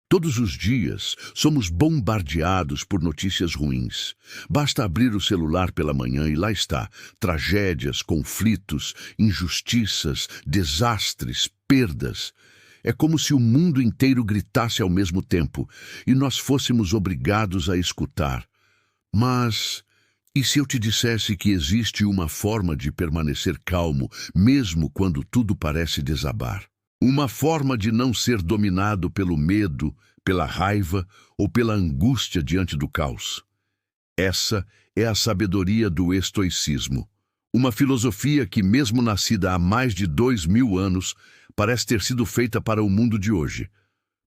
Todos os dias somos bombardeados por notícias ruins. Basta abrir o celular pela manhã e lá está: tragédias, conflitos, injustiças, desastres, perdas. É como se o mundo inteiro gritasse ao mesmo tempo e nós fôssemos obrigados a escutar. Mas e se eu te dissesse que existe uma forma de permanecer calmo, mesmo quando tudo parece desabar? Uma forma de não ser dominado pelo medo, pela raiva ou pela angústia diante do caos. Essa é a sabedoria do estoicismo. Uma filosofia que, mesmo nascida há mais de 2000 anos, parece ter sido feita para o mundo de hoje.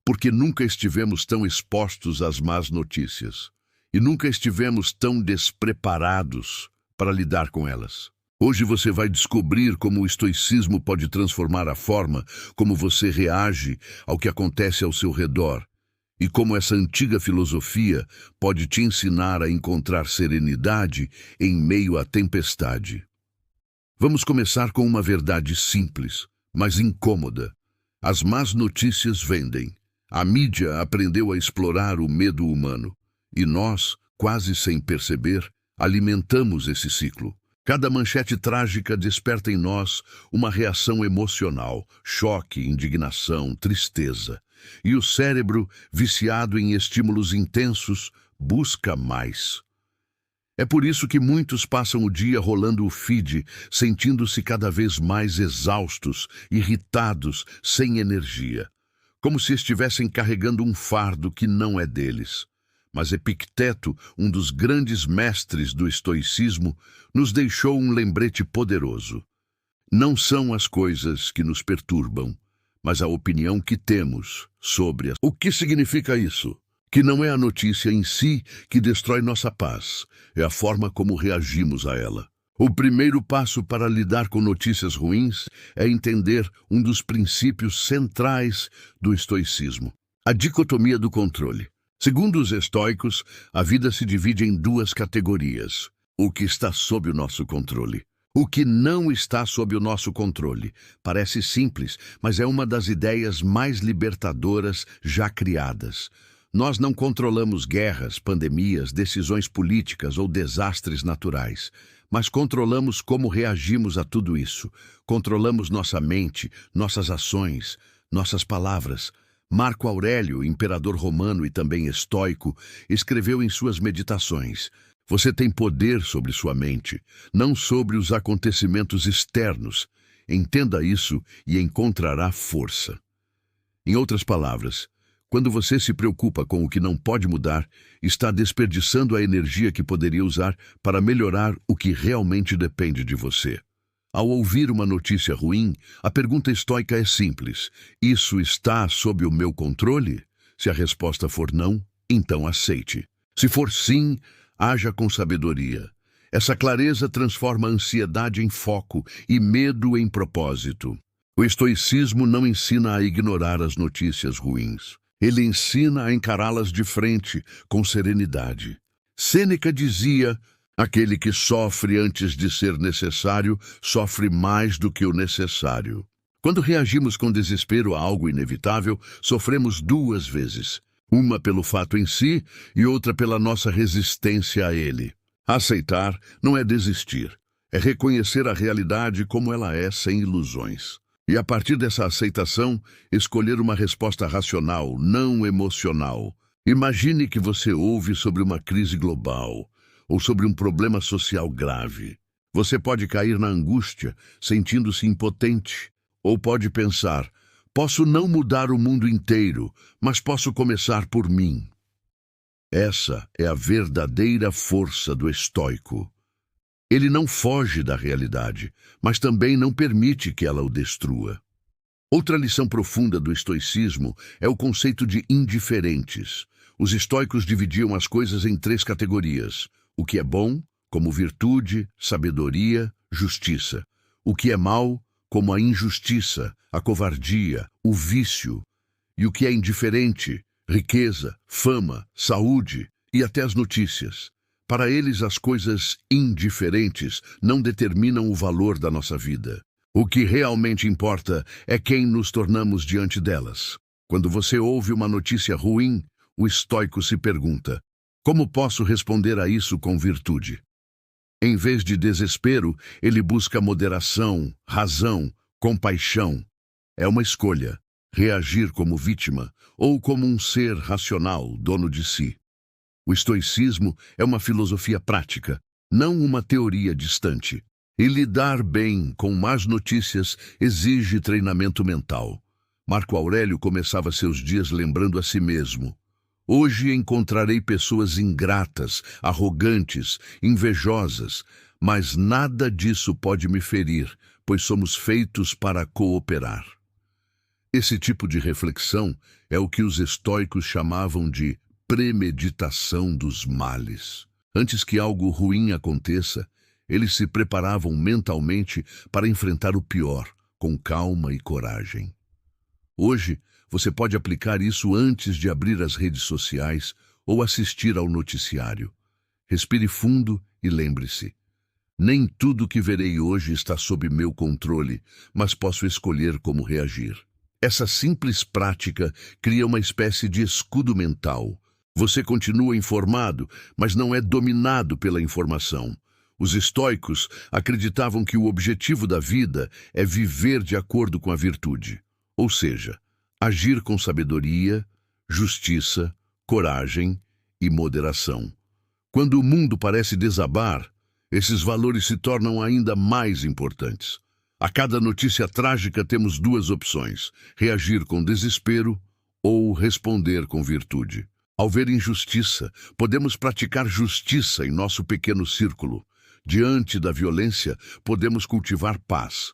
Porque nunca estivemos tão expostos às más notícias. E nunca estivemos tão despreparados para lidar com elas. Hoje você vai descobrir como o estoicismo pode transformar a forma como você reage ao que acontece ao seu redor e como essa antiga filosofia pode te ensinar a encontrar serenidade em meio à tempestade. Vamos começar com uma verdade simples, mas incômoda. As más notícias vendem. A mídia aprendeu a explorar o medo humano e nós, quase sem perceber, alimentamos esse ciclo. Cada manchete trágica desperta em nós uma reação emocional, choque, indignação, tristeza. E o cérebro, viciado em estímulos intensos, busca mais. É por isso que muitos passam o dia rolando o feed, sentindo-se cada vez mais exaustos, irritados, sem energia. Como se estivessem carregando um fardo que não é deles. Mas Epicteto, um dos grandes mestres do estoicismo, nos deixou um lembrete poderoso. Não são as coisas que nos perturbam, mas a opinião que temos sobre as... O que significa isso? Que não é a notícia em si que destrói nossa paz, é a forma como reagimos a ela. O primeiro passo para lidar com notícias ruins é entender um dos princípios centrais do estoicismo: a dicotomia do controle. Segundo os estoicos, a vida se divide em duas categorias: o que está sob o nosso controle. O que não está sob o nosso controle. Parece simples, mas é uma das ideias mais libertadoras já criadas. Nós não controlamos guerras, pandemias, decisões políticas ou desastres naturais, mas controlamos como reagimos a tudo isso. Controlamos nossa mente, nossas ações, nossas palavras. Marco Aurélio, imperador romano e também estoico, escreveu em suas meditações: você tem poder sobre sua mente, não sobre os acontecimentos externos. Entenda isso e encontrará força. Em outras palavras, quando você se preocupa com o que não pode mudar, está desperdiçando a energia que poderia usar para melhorar o que realmente depende de você. Ao ouvir uma notícia ruim, a pergunta estoica é simples: isso está sob o meu controle? Se a resposta for não, então aceite. Se for sim, haja com sabedoria. Essa clareza transforma a ansiedade em foco e medo em propósito. O estoicismo não ensina a ignorar as notícias ruins. Ele ensina a encará-las de frente, com serenidade. Sêneca dizia: aquele que sofre antes de ser necessário, sofre mais do que o necessário. Quando reagimos com desespero a algo inevitável, sofremos duas vezes. Uma pelo fato em si e outra pela nossa resistência a ele. Aceitar não é desistir, é reconhecer a realidade como ela é, sem ilusões. E a partir dessa aceitação, escolher uma resposta racional, não emocional. Imagine que você ouve sobre uma crise global ou sobre um problema social grave. Você pode cair na angústia, sentindo-se impotente. Ou pode pensar: posso não mudar o mundo inteiro, mas posso começar por mim. Essa é a verdadeira força do estoico. Ele não foge da realidade, mas também não permite que ela o destrua. Outra lição profunda do estoicismo é o conceito de indiferentes. Os estoicos dividiam as coisas em três categorias: o que é bom, como virtude, sabedoria, justiça. O que é mal, como a injustiça, a covardia, o vício. E o que é indiferente, riqueza, fama, saúde e até as notícias. Para eles, as coisas indiferentes não determinam o valor da nossa vida. O que realmente importa é quem nos tornamos diante delas. Quando você ouve uma notícia ruim, o estoico se pergunta: como posso responder a isso com virtude? Em vez de desespero, ele busca moderação, razão, compaixão. É uma escolha: reagir como vítima ou como um ser racional, dono de si. O estoicismo é uma filosofia prática, não uma teoria distante. E lidar bem com más notícias exige treinamento mental. Marco Aurélio começava seus dias lembrando a si mesmo: hoje encontrarei pessoas ingratas, arrogantes, invejosas, mas nada disso pode me ferir, pois somos feitos para cooperar. Esse tipo de reflexão é o que os estoicos chamavam de premeditação dos males. Antes que algo ruim aconteça, eles se preparavam mentalmente para enfrentar o pior, com calma e coragem. Hoje, você pode aplicar isso antes de abrir as redes sociais ou assistir ao noticiário. Respire fundo e lembre-se: nem tudo que verei hoje está sob meu controle, mas posso escolher como reagir. Essa simples prática cria uma espécie de escudo mental. Você continua informado, mas não é dominado pela informação. Os estoicos acreditavam que o objetivo da vida é viver de acordo com a virtude, ou seja, agir com sabedoria, justiça, coragem e moderação. Quando o mundo parece desabar, esses valores se tornam ainda mais importantes. A cada notícia trágica temos duas opções: reagir com desespero ou responder com virtude. Ao ver injustiça, podemos praticar justiça em nosso pequeno círculo. Diante da violência, podemos cultivar paz.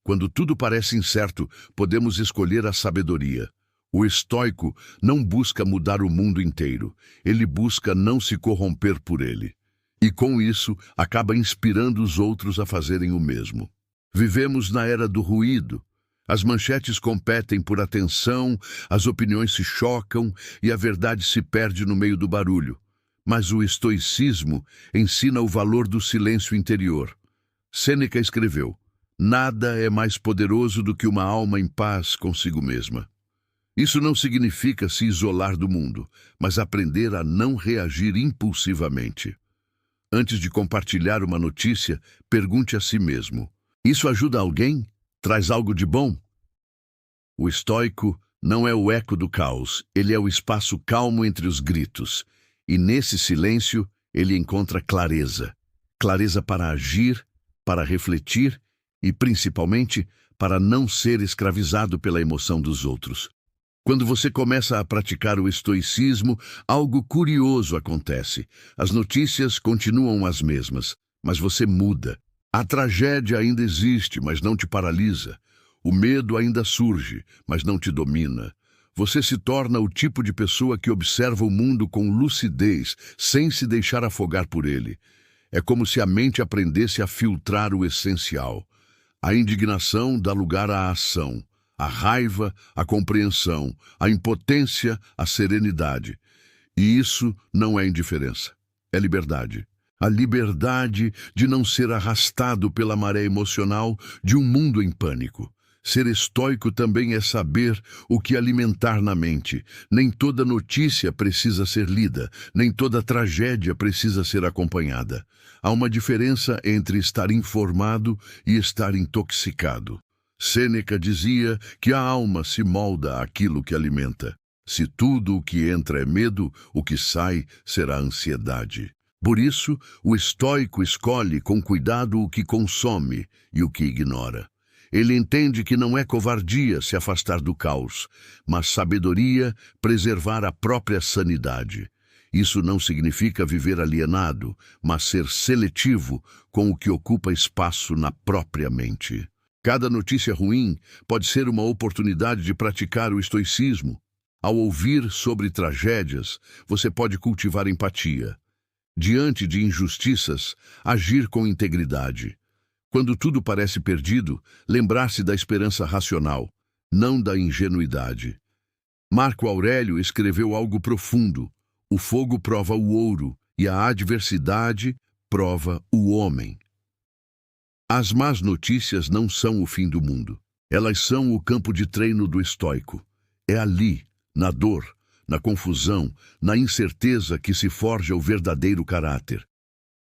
Quando tudo parece incerto, podemos escolher a sabedoria. O estoico não busca mudar o mundo inteiro, ele busca não se corromper por ele. E com isso, acaba inspirando os outros a fazerem o mesmo. Vivemos na era do ruído. As manchetes competem por atenção, as opiniões se chocam e a verdade se perde no meio do barulho. Mas o estoicismo ensina o valor do silêncio interior. Sêneca escreveu: nada é mais poderoso do que uma alma em paz consigo mesma. Isso não significa se isolar do mundo, mas aprender a não reagir impulsivamente. Antes de compartilhar uma notícia, pergunte a si mesmo: isso ajuda alguém? Traz algo de bom? O estoico não é o eco do caos, ele é o espaço calmo entre os gritos. E nesse silêncio, ele encontra clareza. Clareza para agir, para refletir e, principalmente, para não ser escravizado pela emoção dos outros. Quando você começa a praticar o estoicismo, algo curioso acontece. As notícias continuam as mesmas, mas você muda. A tragédia ainda existe, mas não te paralisa. O medo ainda surge, mas não te domina. Você se torna o tipo de pessoa que observa o mundo com lucidez, sem se deixar afogar por ele. É como se a mente aprendesse a filtrar o essencial. A indignação dá lugar à ação, a raiva, à compreensão, a impotência, à serenidade. E isso não é indiferença, é liberdade. A liberdade de não ser arrastado pela maré emocional de um mundo em pânico. Ser estoico também é saber o que alimentar na mente. Nem toda notícia precisa ser lida, nem toda tragédia precisa ser acompanhada. Há uma diferença entre estar informado e estar intoxicado. Sêneca dizia que a alma se molda àquilo que alimenta. Se tudo o que entra é medo, o que sai será ansiedade. Por isso, o estoico escolhe com cuidado o que consome e o que ignora. Ele entende que não é covardia se afastar do caos, mas sabedoria preservar a própria sanidade. Isso não significa viver alienado, mas ser seletivo com o que ocupa espaço na própria mente. Cada notícia ruim pode ser uma oportunidade de praticar o estoicismo. Ao ouvir sobre tragédias, você pode cultivar empatia. Diante de injustiças, agir com integridade. Quando tudo parece perdido, lembrar-se da esperança racional, não da ingenuidade. Marco Aurélio escreveu algo profundo: o fogo prova o ouro e a adversidade prova o homem. As más notícias não são o fim do mundo. Elas são o campo de treino do estoico. É ali, na dor, na confusão, na incerteza que se forja o verdadeiro caráter.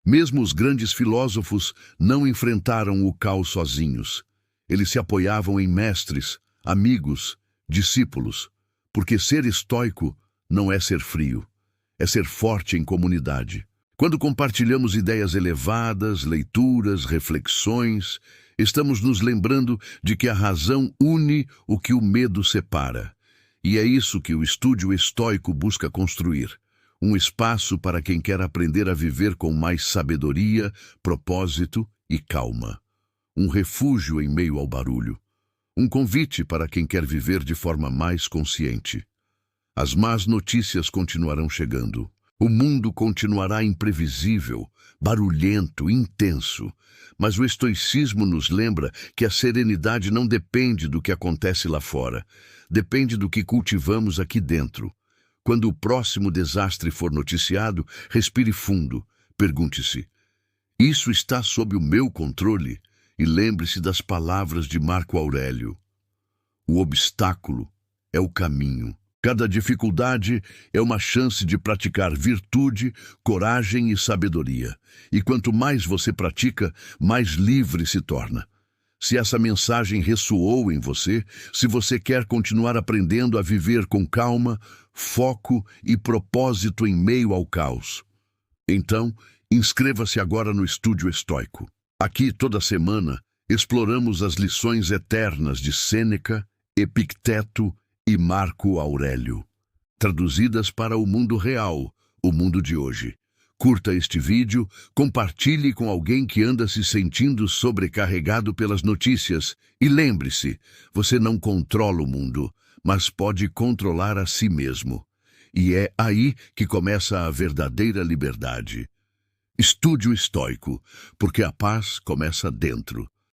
Mesmo os grandes filósofos não enfrentaram o caos sozinhos. Eles se apoiavam em mestres, amigos, discípulos, porque ser estoico não é ser frio, é ser forte em comunidade. Quando compartilhamos ideias elevadas, leituras, reflexões, estamos nos lembrando de que a razão une o que o medo separa. E é isso que o Estúdio Estoico busca construir. Um espaço para quem quer aprender a viver com mais sabedoria, propósito e calma. Um refúgio em meio ao barulho. Um convite para quem quer viver de forma mais consciente. As más notícias continuarão chegando. O mundo continuará imprevisível, barulhento, intenso. Mas o estoicismo nos lembra que a serenidade não depende do que acontece lá fora. Depende do que cultivamos aqui dentro. Quando o próximo desastre for noticiado, respire fundo. Pergunte-se: isso está sob o meu controle? E lembre-se das palavras de Marco Aurélio. O obstáculo é o caminho. Cada dificuldade é uma chance de praticar virtude, coragem e sabedoria. E quanto mais você pratica, mais livre se torna. Se essa mensagem ressoou em você, se você quer continuar aprendendo a viver com calma, foco e propósito em meio ao caos, então inscreva-se agora no Estúdio Estoico. Aqui, toda semana, exploramos as lições eternas de Sêneca, Epicteto e Marco Aurélio, traduzidas para o mundo real, o mundo de hoje. Curta este vídeo, compartilhe com alguém que anda se sentindo sobrecarregado pelas notícias e lembre-se, você não controla o mundo, mas pode controlar a si mesmo. E é aí que começa a verdadeira liberdade. Estúdio Estoico, porque a paz começa dentro.